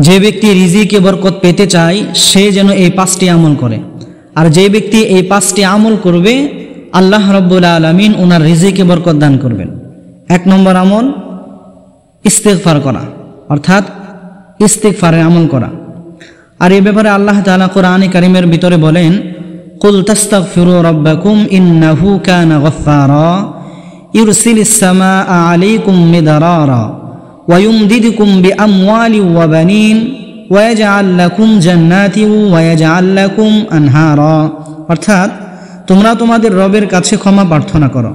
যে ব্যক্তি রিজিকে বরকত পেতে চায় সে যেন এই 5টি আমল করে। আর যে ব্যক্তি এই 5টি আমল করবে আল্লাহ রাব্বুল আলামিন ওনার রিজিকে বরকত দান করবেন। 1 নম্বর আমল ইস্তিগফার করা, অর্থাৎ ইস্তিগফারের আমল করা। আর এই ব্যাপারে আল্লাহ তাআলা কোরআনে কারীমের ভিতরে বলেন, কুল তাস্তাগফিরু রাব্বাকুম ইন্নাহু কানা গফফারা ইউরসিলিস সামাআ আলাইকুম মিদরারা ওয়া ইউমদিদুকুম বিআমওয়ালিন ওয়া বানিন ওয়া ইয়াজআল লাকুম জান্নাতিন ওয়া ইয়াজআল লাকুম আনহারা। অর্থাৎ তোমরা তোমাদের রবের কাছে ক্ষমা প্রার্থনা করো,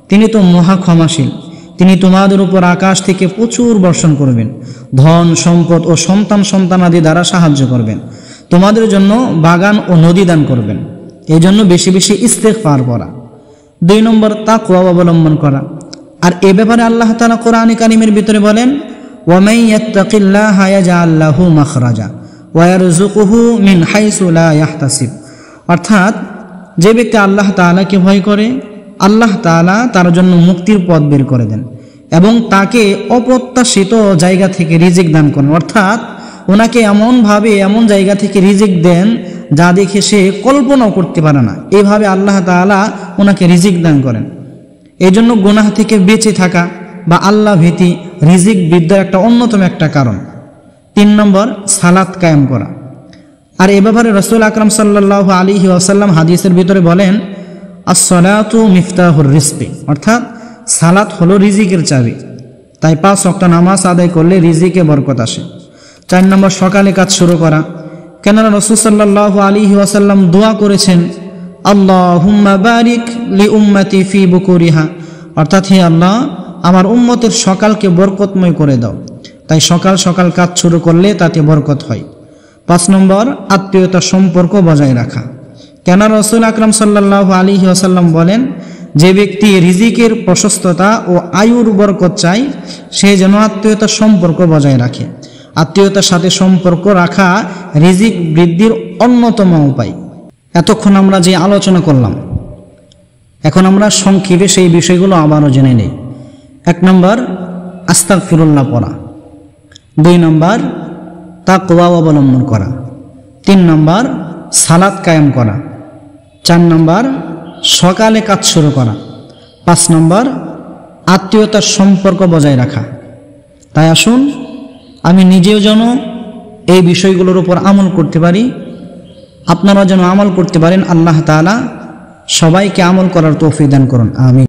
তিনি তো মহা ক্ষমাশীল। তিনি তোমাদের উপর আকাশ থেকে প্রচুর বর্ষণ করবেন, ধন সম্পদ ও সন্তানাদি দ্বারা সাহায্য করবেন, তোমাদের জন্য বাগান ও নদী দান করবেন। এই জন্য বেশি বেশি ইস্তিগফার করা। 2 নম্বর তাকওয়া অবলম্বন করা। আর এ ব্যাপারে আল্লাহ তাআলা কোরআনে কারীমের ভিতরে বলেন, ওয়া মান ইয়াত্তাকিল্লাহা ইয়াজআল লাহু মাখরাজা ওয়া ইয়ারযুকুহু মিন হাইসু লা ইয়াহতাসিব। অর্থাৎ যে ব্যক্তি আল্লাহ তাআলাকে ভয় করে আল্লাহ তাআলা তার জন্য মুক্তির পথ বের করে দেন এবং তাকে অপ্রত্যাশিত জায়গা থেকে রিজিক দান করেন। অর্থাৎ ওনাকে এমনভাবে এমন জায়গা থেকে রিজিক দেন যা দেখে সে কল্পনাও করতে পারে না, এইভাবে আল্লাহ তাআলা ওনাকে রিজিক দান করেন। এই জন্য গুনাহ থেকে বেঁচে থাকা বা আল্লাহ ভীতি রিজিক বৃদ্ধির একটা অন্যতম একটা কারণ। 3 নম্বর সালাত কায়েম করা। আর এ ব্যাপারে রাসূল আকরাম সাল্লাল্লাহু আলাইহি ওয়াসাল্লাম হাদিসের ভিতরে বলেন, as-salatu মিফতাহুর রিজকি, অর্থাৎ সালাত হলো রিজিকের চাবি। তাই 5 ওয়াক্ত নামাজ আদায় করলে রিজিকে বরকত আসে। 4 নম্বর সকালে কাজ শুরু করা। কেননা রাসূল সাল্লাল্লাহু আলাইহি ওয়াসাল্লাম দোয়া করেছেন, আল্লাহুম্মা বারিক লি উম্মতি ফি বুকুরিহা, অর্থাৎ হে আল্লাহ আমার উম্মতের সকালকে বরকতময় করে দাও। তাই সকাল সকাল কাজ শুরু করলে তাতে বরকত হয়। 5 নম্বর আত্মীয়তার সম্পর্ক বজায় রাখা। কেন রাসূল আকরাম সাল্লাল্লাহু আলাইহি ওয়াসাল্লাম বলেন, যে ব্যক্তি রিজিকের প্রশস্ততা ও আয়ুর বরকত চায় সে যেন আত্মীয়তার সম্পর্ক বজায় রাখে। আত্মীয়তার সাথে সম্পর্ক রাখা রিজিক বৃদ্ধির অন্যতম উপায়। এতক্ষণ আমরা যে আলোচনা করলাম, এখন আমরা সংক্ষেপে সেই বিষয়গুলো আবারও জেনে নেই। 1 নম্বর আস্তাগফিরুল্লাহ পড়া। 2 নম্বর তাকওয়া অবলম্বন করা। 3 নম্বর সালাত কায়েম করা। 4 নম্বর সকালে কাজ শুরু করা। 5 নম্বর আত্মীয়তার সম্পর্ক বজায় রাখা। তাই আসুন আমি নিজেও যেন এই বিষয়গুলোর উপর আমল করতে পারি, আপনারা যেন আমল করতে পারেন। আল্লাহ তাআলা সবাইকে আমল করার তৌফিক দান করুন। আমিন।